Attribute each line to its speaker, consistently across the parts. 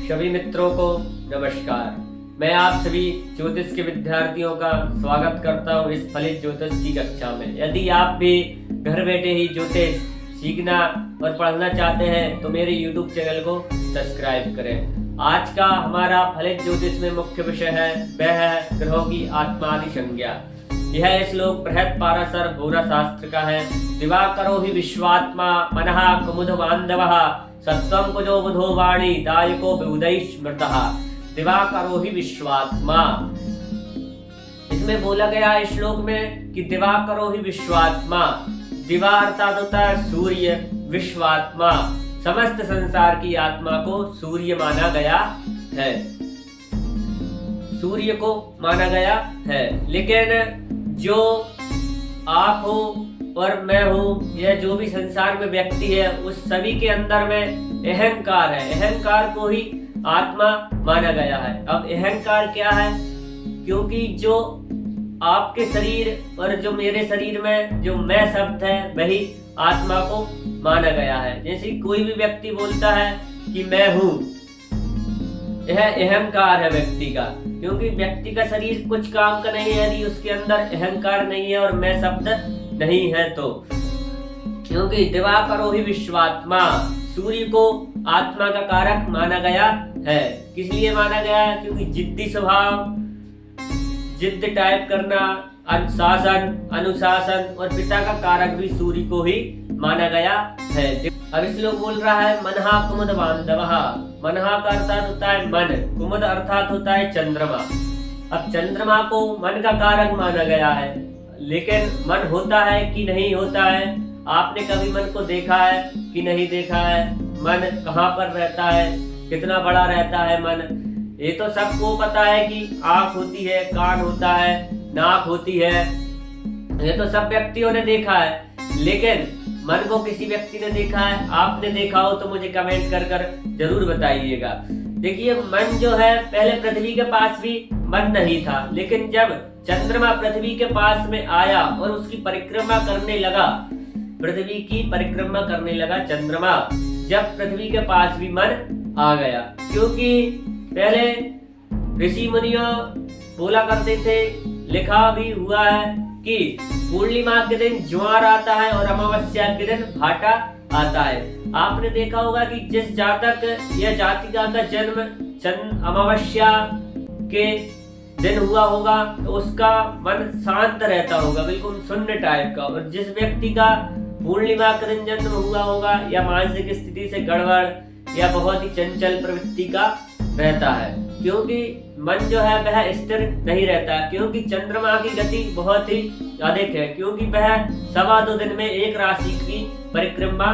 Speaker 1: सभी मित्रों को नमस्कार। मैं आप सभी ज्योतिष के विद्यार्थियों का स्वागत करता हूं इस फलित ज्योतिष की कक्षा में। यदि आप भी घर बैठे ही ज्योतिष सीखना और पढ़ना चाहते हैं तो मेरे YouTube चैनल को सब्सक्राइब करें। आज का हमारा फलित ज्योतिष में मुख्य विषय है वह है ग्रहों की आत्मादि संज्ञा। यह श्लोक बृहत पाराशर घोरा शास्त्र का है। दिवाकरो हि विश्वात्मा मनः कुमुद बांधवः सत्वं कुजो बुधो वाणी दायको विबुधैः स्मृतः। दिवाकरो हि विश्वात्मा, इसमें बोला गया है श्लोक में कि दिवाकरो ही विश्वात्मा। दिवा अर्थात होता है सूर्य, विश्वात्मा समस्त संसार की आत्मा को सूर्य माना गया है, सूर्य को माना गया है। लेकिन जो आप हो और मैं हूँ, यह जो भी संसार में व्यक्ति है उस सभी के अंदर में अहंकार है। अहंकार को ही आत्मा माना गया है। अब अहंकार क्या है? क्योंकि जो आपके शरीर और जो मेरे शरीर में जो मैं शब्द है वही आत्मा को माना गया है। जैसे कोई भी व्यक्ति बोलता है कि मैं हूँ, यह अहंकार है व्यक्ति का, क्योंकि व्यक्ति का शरीर कुछ काम का नहीं है यदि उसके अंदर अहंकार नहीं है और मैं शब्द नहीं है तो। क्योंकि दिवाकरो ही विश्वात्मा, सूर्य को आत्मा का कारक माना गया है। किस लिए माना गया है? क्योंकि जिद्दी स्वभाव, जिद्द टाइप करना, अनुशासन, अनुशासन और पिता का कारक भी सूर्य को ही माना गया है। अब इस लोग बोल रहा है मनहा कुमुद बांधवः। मनहा का अर्थात होता है मन, कुमुद अर्थात होता है चंद्रमा। अब चंद्रमा को मन का कारक माना गया है, लेकिन मन होता है कि नहीं होता है? आपने कभी मन को देखा है कि नहीं देखा है? मन कहाँ पर रहता है, कितना बड़ा रहता है मन? ये तो सबको पता है कि आंख होती है, कान होता है, नाक होती है, ये तो सब व्यक्तियों ने देखा है। लेकिन मन को किसी व्यक्ति ने देखा है? आपने देखा हो तो मुझे कमेंट कर कर जरूर बताइएगा। देखिए, मन जो है पहले पृथ्वी के पास भी मन नहीं था, लेकिन जब चंद्रमा पृथ्वी के पास में आया और उसकी परिक्रमा करने लगा, पृथ्वी की परिक्रमा करने लगा चंद्रमा, जब पृथ्वी के पास भी मन आ गया। क्योंकि पहले ऋषि मुनियों बोला करते थे, लिखा भी हुआ है कि पूर्णिमा के दिन ज्वार आता है और अमावस्या के दिन भाटा आता है। आपने देखा होगा कि जिस जातक या जातिका का जन्म अमावस्या के दिन हुआ होगा तो उसका मन शांत रहता होगा, बिल्कुल शून्य टाइप का। और जिस व्यक्ति का पूर्णिमा के दिन जन्म हुआ होगा या मानसिक स्थिति से गड़बड़ या बहुत ही चंचल प्रवृत्ति का रहता है, क्योंकि मन जो है वह स्थिर नहीं रहता, क्योंकि चंद्रमा की गति बहुत ही अधिक है। क्योंकि वह 2.25 दिन में एक राशि की परिक्रमा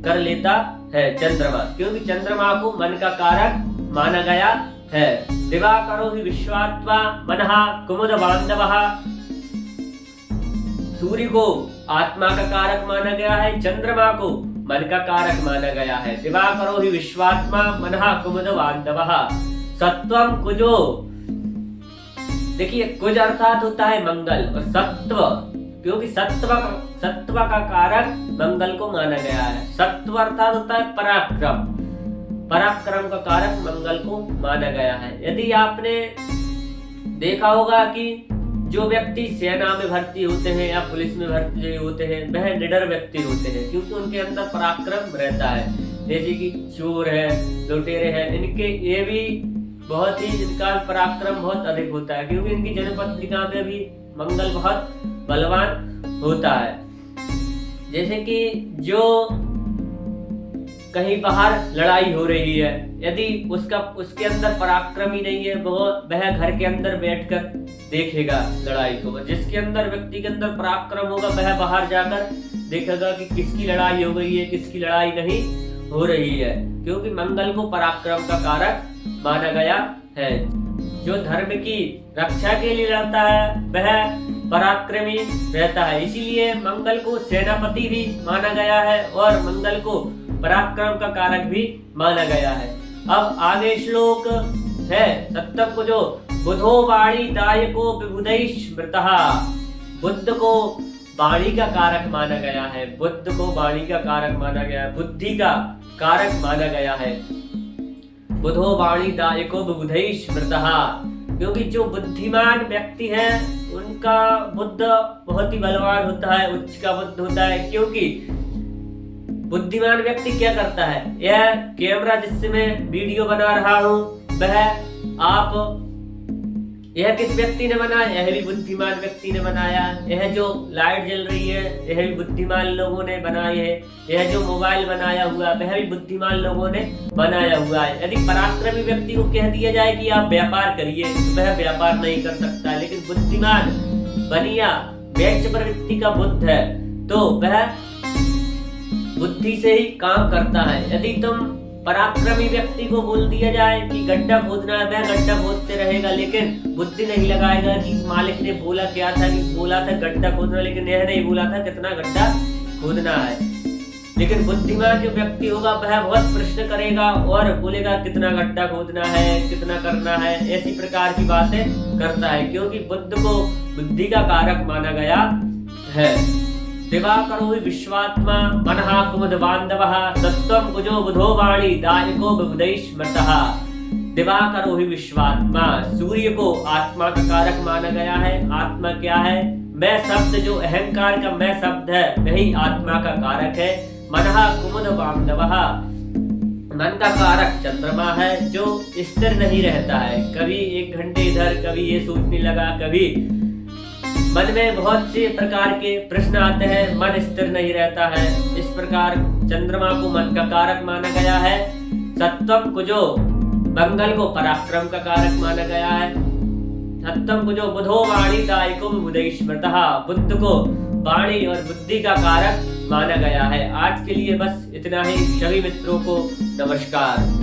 Speaker 1: कर लेता है चंद्रमा, क्योंकि चंद्रमा को मन का कारक माना गया है। दिवाकरो हि विश्वात्मा मनः कुमुद बांधवः, सूर्य को आत्मा का कारक माना गया है, चंद्रमा को मन का कारक माना गया है। दिवाकरो हि विश्वात्मा मनः कुमुद बांधवः सत्वम कुजो। देखिए, कुज अर्थात होता है मंगल और सत्व, क्योंकि सत्व का कारक मंगल को माना गया है। सत्व अर्थात होता है पराक्रम, पराक्रम का कारक मंगल को माना गया है। यदि आपने देखा होगा कि जो व्यक्ति सेना में भर्ती होते हैं या पुलिस में भर्ती होते हैं वह निडर व्यक्ति होते हैं, क्योंकि उनके अंदर पराक्रम रहता है। जैसे कि चोर है, लुटेरे हैं, इनके ये भी बहुत ही, इनका पराक्रम बहुत अधिक होता है, क्योंकि इनकी जन्म पत्रिका में भी मंगल बहुत बलवान होता है। जैसे कि जो कहीं बाहर लड़ाई हो रही है, यदि उसके अंदर पराक्रम ही नहीं है, वह घर के अंदर बैठकर देखेगा लड़ाई को। जिसके अंदर व्यक्ति के अंदर पराक्रम होगा वह बाहर जाकर देखेगा कि किसकी लड़ाई हो गई है, किसकी लड़ाई नहीं हो रही है, क्योंकि मंगल को पराक्रम का कारक माना गया है। जो धर्म की रक्षा के लिए लड़ता है वह पराक्रमी रहता है, इसीलिए मंगल को सेनापति भी माना गया है और मंगल को पराक्रम का कारक भी माना गया है। अब आगे श्लोक है सत्तम को जो बुधो वाणी दायको विबुधैः स्मृतः। बुद्ध को वाणी का कारक माना गया है, बुद्ध को वाणी का कारक माना गया है, बुद्धि का कारक माना गया है। बुधो वाणी दायको बुधै स्मृतः। क्योंकि जो बुद्धिमान व्यक्ति है उनका बुद्ध बहुत ही बलवान होता है, उच्च का बुद्ध होता है। क्योंकि बुद्धिमान व्यक्ति क्या करता है, यह कैमरा जिससे मैं वीडियो बना रहा हूं वह यह किस व्यक्ति ने बनाया, यह भी बुद्धिमान व्यक्ति ने बनाया। यह जो लाइट जल रही है यह भी बुद्धिमान लोगों ने बनाई है। यह जो मोबाइल बनाया हुआ वह भी बुद्धिमान लोगों ने बनाया हुआ है। यदि पराक्रमी व्यक्ति को कह दिया जाए कि आप व्यापार करिए तो वह व्यापार नहीं कर सकता, लेकिन बुद्धिमान बनिया व्यक्ति प्रवृत्ति का बुद्ध है तो वह बुद्धि से ही काम करता है। यदि तुम पराक्रमी व्यक्ति को बोल दिया जाए कि गड्ढा खोदना है, वह गड्ढा खोदते रहेगा, लेकिन बुद्धि नहीं लगाएगा कि मालिक ने बोला क्या था, कि बोला था गड्ढा खोदना, लेकिन यह नहीं बोला था कितना गड्ढा खोदना है। लेकिन बुद्धिमान जो व्यक्ति होगा वह बहुत प्रश्न करेगा और बोलेगा कितना गड्ढा खोदना है, कितना करना है, ऐसी प्रकार की बातें करता है। क्योंकि बुद्ध को बुद्धि का कारक माना गया है। दिवाकरो हि विश्वात्मा मनः कुमुद बांधवः सत्वं कुजो बुधो वाणी दायको बुधै स्मृतः। दिवाकरो हि विश्वात्मा, सूर्य को आत्मा का कारक माना गया है। आत्मा क्या है, मैं शब्द जो अहंकार का मैं शब्द है वही आत्मा का कारक है। मनः कुमुद बांधवः, मन का कारक चंद्रमा है जो स्थिर नहीं रहता है। कभी 1 घंटे इधर, कभी ये सोचने लगा, कभी मन में बहुत से प्रकार के प्रश्न आते हैं, मन स्थिर नहीं रहता है। इस प्रकार चंद्रमा को मन का कारक माना गया है। सत्वम कुजो, मंगल को पराक्रम का कारक माना गया है। सत्वम कुजो बुधो वाणी दायको बुधै स्मृतः, बुद्ध को वाणी और बुद्धि का कारक माना गया है। आज के लिए बस इतना ही। सभी मित्रों को नमस्कार।